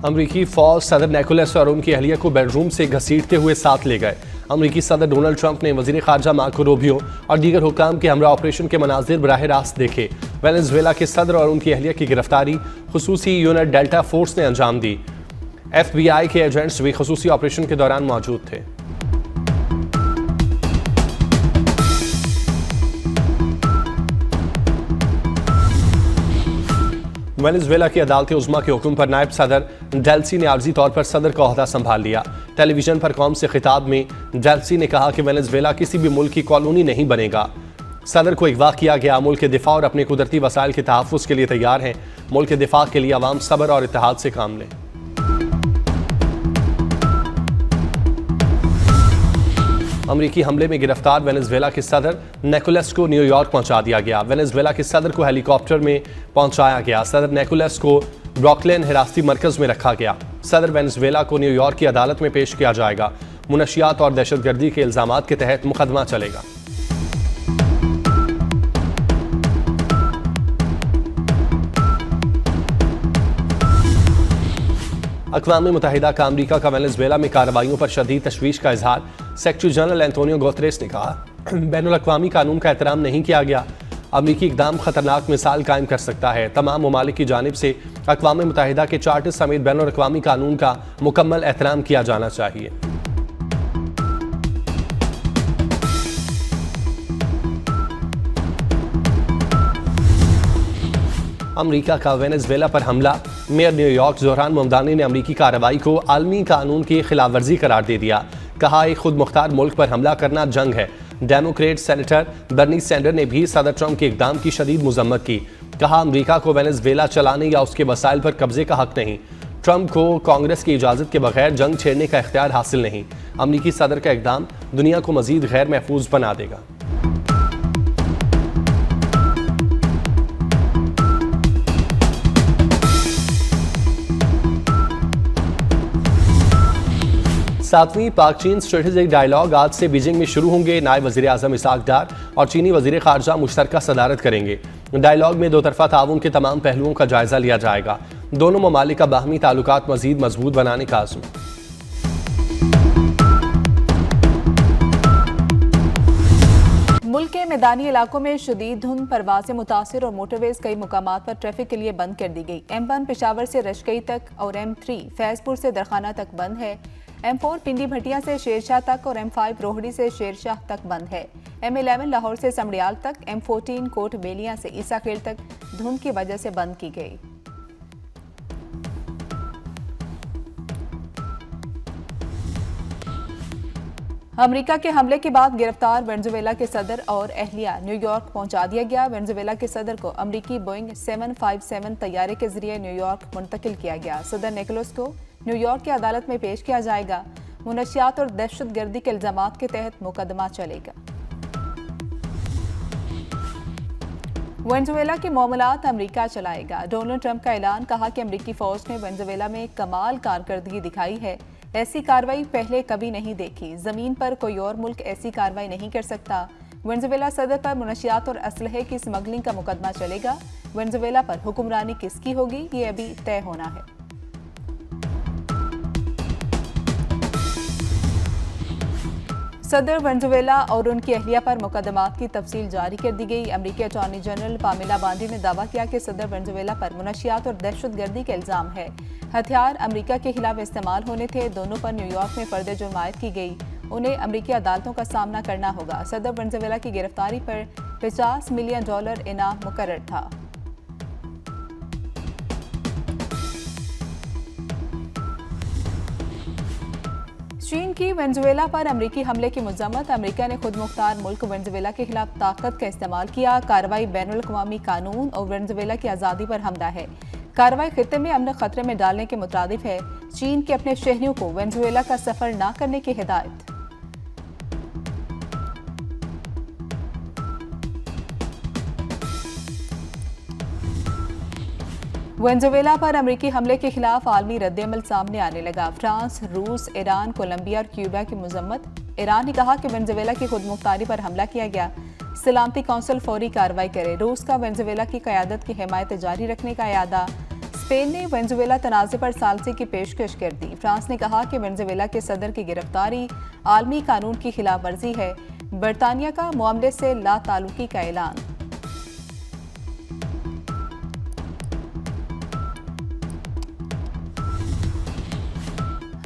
अमरीकी फौज सदर निकोलस और उनकी अहलिया को बेडरूम से घसीटते हुए साथ ले गए। अमरीकी सदर डोनाल्ड ट्रंप ने वजीर खारजा मार्को रूबियो और दीगर हुक्काम के हमरा ऑपरेशन के मनाजिर बराह रास्त देखे। वेनेजुएला के सदर और उनकी अहलिया की गिरफ्तारी खुसूसी यूनिट डेल्टा फोर्स ने अंजाम दी। FBI के एजेंट्स भी खुसूसी ऑपरेशन के दौरान मौजूद थे। वेनेजुएला की अदालत उज़्मा के हुक्म पर नायब सदर डेल्सी ने आर्जी तौर पर सदर का ओहदा संभाल लिया। टेलीविजन पर कौम से खिताब में डेल्सी ने कहा कि वेनेजुएला किसी भी मुल्क की कॉलोनी नहीं बनेगा। सदर को अगवा किया गया मुल्क के दिफा और अपने कुदरती वसाइल के तहफ़्फ़ुज़ के लिए तैयार हैं। मुल्क के दिफा के लिए अवाम सब्र और इत्तेहाद से काम लें। अमरीकी हमले में गिरफ्तार वेनेजुएला के सदर निकोलस को न्यूयॉर्क पहुंचा दिया गया। वेनेजुएला के सदर को हेलीकॉप्टर में पहुंचाया गया। सदर निकोलस को ब्रुकलिन हिरासती मरकज में रखा गया। सदर वेनेजुएला को न्यूयॉर्क की अदालत में पेश किया जाएगा। मुनशियात और दहशतगर्दी के इल्जामात के तहत मुकदमा चलेगा। अक़वाम मुत्तहिदा का अमरीका का वेनेजुएला में कार्रवाइयों पर शदीद तशवीश का इजहार। सेक्रेटरी जनरल एंटोनियो गुतेरेस ने कहा बैनुल-अक़वामी कानून का एहतराम नहीं किया गया। अमरीकी इक़दाम खतरनाक मिसाल कायम कर सकता है। तमाम ममालिक की जानिब से अक़वाम मुत्तहिदा के चार्टर समेत बैनुल-अक़वामी कानून का मुकम्मल एहतराम किया जाना चाहिए। अमरीका का वेनेजुएला पर हमला। मेयर न्यूयॉर्क ज़ोहरान ममदानी ने अमरीकी कार्रवाई को आलमी कानून की खिलाफ वर्जी करार दे दिया। कहा एक खुद मुख्तार मुल्क पर हमला करना जंग है। डेमोक्रेट सेनेटर बर्नी सैंडर ने भी सदर ट्रंप के इक़दाम की शदीद मुज़म्मत की। कहा अमरीका को वेनेजुएला चलाने या उसके वसाइल पर कब्जे का हक नहीं। ट्रंप को कांग्रेस की इजाज़त के बगैर जंग छेड़ने का इख्तियार हासिल नहीं। अमरीकी सदर का इक़दाम दुनिया को मज़ीद गैर महफूज बना देगा। सातवीं पाक चीन स्ट्रेटेजिक डायलॉग आज से बीजिंग में शुरू होंगे। नायब वज़ीर आज़म इसहाक डार और चीनी वज़ीर ख़ारजा मुश्तरका सदारत करेंगे। डायलॉग में दो तरफ़ा ताउन के तमाम पहलुओं का जायज़ा लिया जाएगा। दोनों ममालिक का बाहमी ताल्लुकात मज़ीद मजबूत बनाने का आज़म। मुल्क के मैदानी इलाकों में शदीद धुंध, परवाज़ें मुतासिर और मोटरवेज कई मुकामात पर ट्रैफिक के लिए बंद कर दी गई। M1 पेशावर से रशकई तक और M3 फैज़पुर से दरखाना तक बंद है। M4 पिंडी भटिया से शेरशाह तक और M5 रोहड़ी से शेरशाह तक बंद है। M11 लाहौर से समड़ियाल तक, M14 कोट बेलियां से ईसा खेल तक धुंध की वजह से बंद की गई। अमेरिका के हमले के बाद गिरफ्तार वेनेजुएला के सदर और अहलिया न्यूयॉर्क पहुंचा दिया गया। वेनेजुएला के सदर को अमरीकी बोइंग 757 तैयारे के जरिए न्यूयॉर्क मुंतकिल किया गया। सदर निकोलस को न्यूयॉर्क की अदालत में पेश किया जाएगा। मुनशियात और दहशतगर्दी के इल्जामात के तहत मुकदमा चलेगा। वेनेजुएला के मामलात अमरीका चलाएगा। डोनाल्ड ट्रंप का ऐलान। कहा कि अमरीकी फौज ने वेनेजुएला में कमाल कारकर्दगी दिखाई है। ऐसी कार्रवाई पहले कभी नहीं देखी। जमीन पर कोई और मुल्क ऐसी कार्रवाई नहीं कर सकता। वेनेजुएला सदर पर मुनशियात और असलहे की स्मगलिंग का मुकदमा चलेगा। वेनेजुएला पर हुक्मरानी किसकी होगी, ये अभी तय होना है। सदर वेनेजुएला और उनकी अहलिया पर मुकदमात की तफसील जारी कर दी गई। अमरीकी अटॉर्नी जनरल पामेला बांडी ने दावा किया कि सदर वेनेजुएला पर मुनशियात और दहशतगर्दी के इल्जाम है। हथियार अमरीका के खिलाफ इस्तेमाल होने थे। दोनों पर न्यूयॉर्क में फर्द जुर्म आयद की गई। उन्हें अमरीकी अदालतों का सामना करना होगा। सदर वेनेजुएला की गिरफ्तारी पर $50 मिलियन इनाम मुकर्रर था। चीन की वेनेजुएला पर अमरीकी हमले की मजम्मत। अमरीका ने खुद मुख्तार मुल्क वेनेजुएला के खिलाफ ताकत का इस्तेमाल किया। कार्रवाई बैनुल-अक़वामी कानून और वेनेजुएला की आज़ादी पर हमला है। कार्रवाई खित्ते में अमन खतरे में डालने के मुताबिक है। चीन के अपने शहरियों को वेनेजुएला का सफर न करने की हिदायत। वेनेजुएला पर अमरीकी हमले के खिलाफ आलमी रद्दअमल सामने आने लगा। फ्रांस, रूस, ईरान, कोलंबिया और क्यूबा की मजम्मत। ईरान ने कहा कि वेनेजुएला की खुद मुख्तारी पर हमला किया गया। सलामती कौंसिल फौरी कार्रवाई करे। रूस का वेनेजुएला की क़यादत की हिमायत जारी रखने का इरादा। स्पेन ने वेनेजुएला तनाज़े पर सालसी की पेशकश कर दी। फ्रांस ने कहा कि वेनेजुएला के सदर की गिरफ्तारी आलमी कानून की खिलाफ वर्जी है। बरतानिया का मामले से ला ताल्लुकी का ऐलान।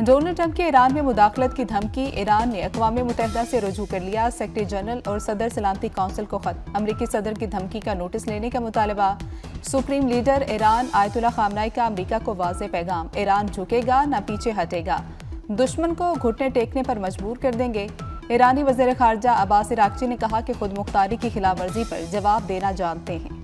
डोनाल्ड ट्रंप के ईरान में मुदाखलत की धमकी। ईरान ने अक़वाम मुत्तहिदा से रुजू कर लिया। सेक्रेटरी जनरल और सदर सलामती कौंसिल को खत। अमरीकी सदर की धमकी का नोटिस लेने का मुतालबा। सुप्रीम लीडर ईरान आयतुल्ला खामनाई का अमरीका को वाज़ेह पैगाम। ईरान झुकेगा न पीछे हटेगा, दुश्मन को घुटने टेकने पर मजबूर कर देंगे। ईरानी वज़ीर ख़ारजा अब्बास इराक़ची ने कहा कि खुद मुख्तारी की खिलाफ वर्जी पर जवाब देना जानते हैं।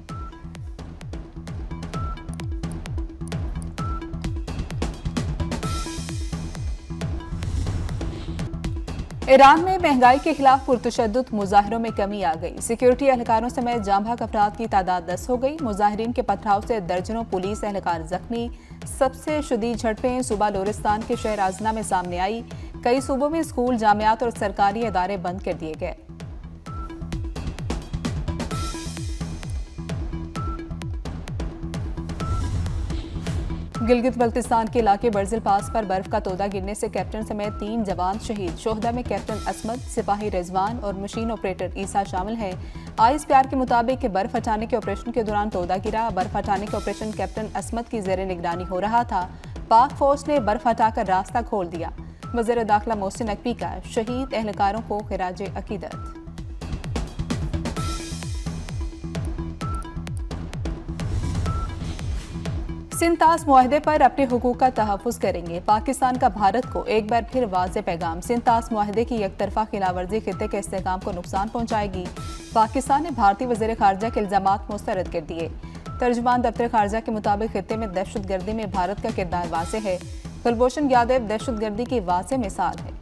ईरान में महंगाई के खिलाफ पुरतशद्दुद मुजाहिरों में कमी आ गई। सिक्योरिटी एहलकारों समेत जांबाक अफराद की तादाद 10 हो गई। मुजाहिरीन के पथराव से दर्जनों पुलिस एहलकार जख्मी। सबसे शदीद झड़पें सूबा लोरिस्तान के शहर आजना में सामने आई। कई सूबों में स्कूल, जामियात और सरकारी इदारे बंद कर दिए गए। गिलगित बल्तिस्तान के इलाके बर्जिल पास पर बर्फ का तोदा गिरने से कैप्टन समेत 3 जवान शहीद। शोहदा में कैप्टन असमत, सिपाही रिजवान और मशीन ऑपरेटर ईसा शामिल हैं। ISPR के मुताबिक बर्फ हटाने के ऑपरेशन के दौरान तोदा गिरा। बर्फ हटाने का ऑपरेशन कैप्टन असमत की ज़ेरे निगरानी हो रहा था। पाक फौज ने बर्फ हटाकर रास्ता खोल दिया। वज़ीर दाखिला मोहसिन नकवी का शहीद एहलकारों को खिराज अकीदत। सिंध तास मुआहदे पर अपने हुकूक का तहफ़्फ़ुज़ करेंगे। पाकिस्तान का भारत को एक बार फिर वाज़ेह पैगाम। सिंध तास मुआहदे की एकतरफा खिलाफवर्जी खित्ते के इस्तेहकाम को नुकसान पहुंचाएगी। पाकिस्तान ने भारतीय वज़ीर ख़ारजा के इल्ज़ामात मुस्तरद कर दिए। तर्जुमान दफ्तर ख़ारजा के मुताबिक खित्ते में दहशतगर्दी में भारत का किरदार वाज़ेह है। कुलभूषण यादव दहशतगर्दी की वाज़ेह मिसाल है।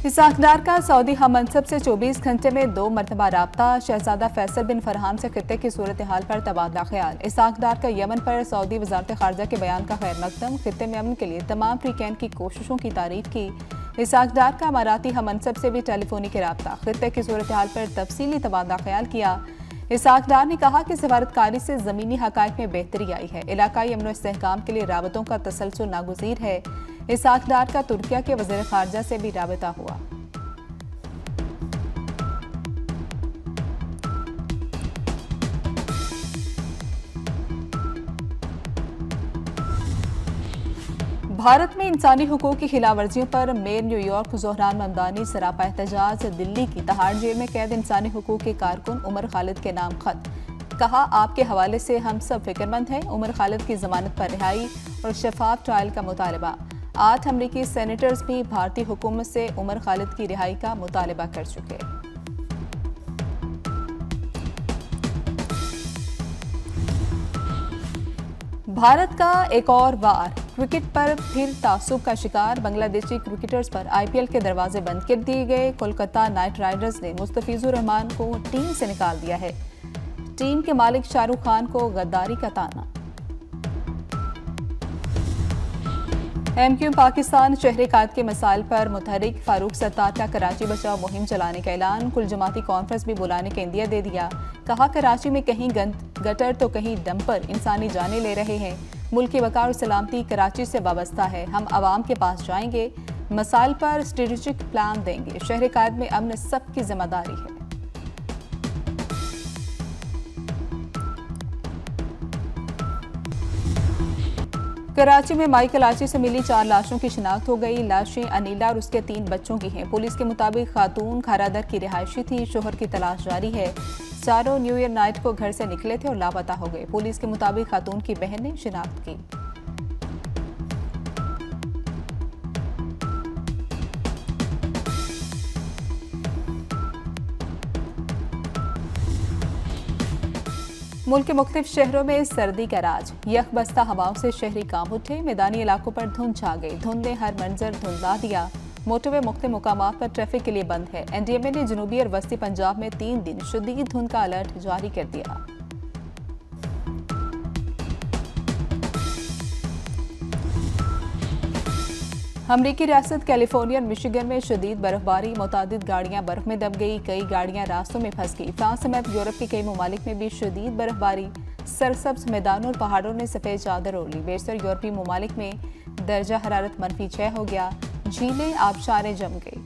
इसहाक डार का सऊदी हममनसब से 24 घंटे में 2 मरतबा राब्ता। शहजादा फैसल बिन फरहान से खित्ते की सूरत हाल पर तबादला ख्याल। इसहाक डार का यमन पर सऊदी वज़ारत ख़ारजा के बयान का खैर मकदम। खित्ते में अमन के लिए तमाम फ्रीकैन की कोशिशों की तारीफ की। इसहाक डार का अमाराती हममनसब से भी टेलीफोनिक राब्ता। खित्ते की सूरत हाल पर तफसीली तबादला ख्याल किया। इसहाक डार ने कहा कि सफारतकारी से ज़मीनी हक़ाइक़ में बेहतरी आई है। इलाकाई अमन व इस्तेहकाम के लिए राबतों का तसलसल नागुज़ीर है। इसहाक डार का तुर्किया के वज़ीर ख़ारजा से भी राबता हुआ। भारत में इंसानी हुकूक की खिलाफवर्जियों पर मेयर न्यूयॉर्क ज़ोहरान ममदानी सरापा एहतजाज। दिल्ली की तहाड़ जेल में कैद इंसानी हुकूक के कारकुन उमर खालिद के नाम खत। कहा, आपके हवाले से हम सब फिक्रमंद हैं। उमर खालिद की जमानत पर रिहाई और शफाफ ट्रायल का मुतालबा। 8 अमरीकी सेनेटर्स भी भारतीय हुकूमत से उमर खालिद की रिहाई का मुतालबा कर चुके। भारत का एक और वार। क्रिकेट पर फिर तासुब का शिकार। बांग्लादेशी क्रिकेटर्स पर IPL के दरवाजे बंद कर दिए गए। कोलकाता नाइट राइडर्स ने मुस्तफिजुर रहमान को टीम से निकाल दिया है। टीम के मालिक शाहरुख खान को गद्दारी का ताना। MQ पाकिस्तान शहरी कायद के मसाइल पर मुतहरिक। फारूक सत्तार का कराची बचाओ मुहिम चलाने का ऐलान। कुल जमाती कॉन्फ्रेंस भी बुलाने का इंदिया दे दिया। कहा, कराची में कहीं गटर तो कहीं डंपर इंसानी जानें ले रहे हैं। मुल्क की वक़ार और सलामती कराची से वाबस्ता है। हम आवाम के पास जाएंगे, मसाइल पर स्ट्रेटेजिक प्लान देंगे। शहर कायद में अमन सबकी जिम्मेदारी है। कराची में माई कलाची से मिली 4 लाशों की शिनाख्त हो गई। लाशें अनीला और उसके 3 बच्चों की हैं। पुलिस के मुताबिक खातून खारादर की रिहायशी थी। शोहर की तलाश जारी है। चारों न्यू ईयर नाइट को घर से निकले थे और लापता हो गए। पुलिस के मुताबिक खातून की बहन ने शिनाख्त की। मुल्क के मुख्तलिफ शहरों में सर्दी का राज। यकबस्ता हवाओं से शहरी कांप उठे। मैदानी इलाकों पर धुंध छा गई। धुंध ने हर मंजर धुंधला दिया। मोटरवे मुख्तलिफ मुकामात पर ट्रैफिक के लिए बंद है। NDMA ने जनूबी और वस्ती पंजाब में 3 दिन शदीद धुंध का अलर्ट जारी कर दिया। अमरीकी रियासत कैलिफोर्निया और मिशिगन में शदीद बर्फबारी, मुतादिद गाड़ियां बर्फ में दब गई, कई गाड़ियां रास्तों में फंस गई। फ्रांस समेत यूरोप के कई ममालिक में भी शदीद बर्फबारी, सरसब्ज मैदानों और पहाड़ों ने सफ़ेद चादर ओढ़ ली। बेशतर यूरोपीय ममालिक में दर्जा हरारत -6 हो गया, झीलें आबशारें जम गई।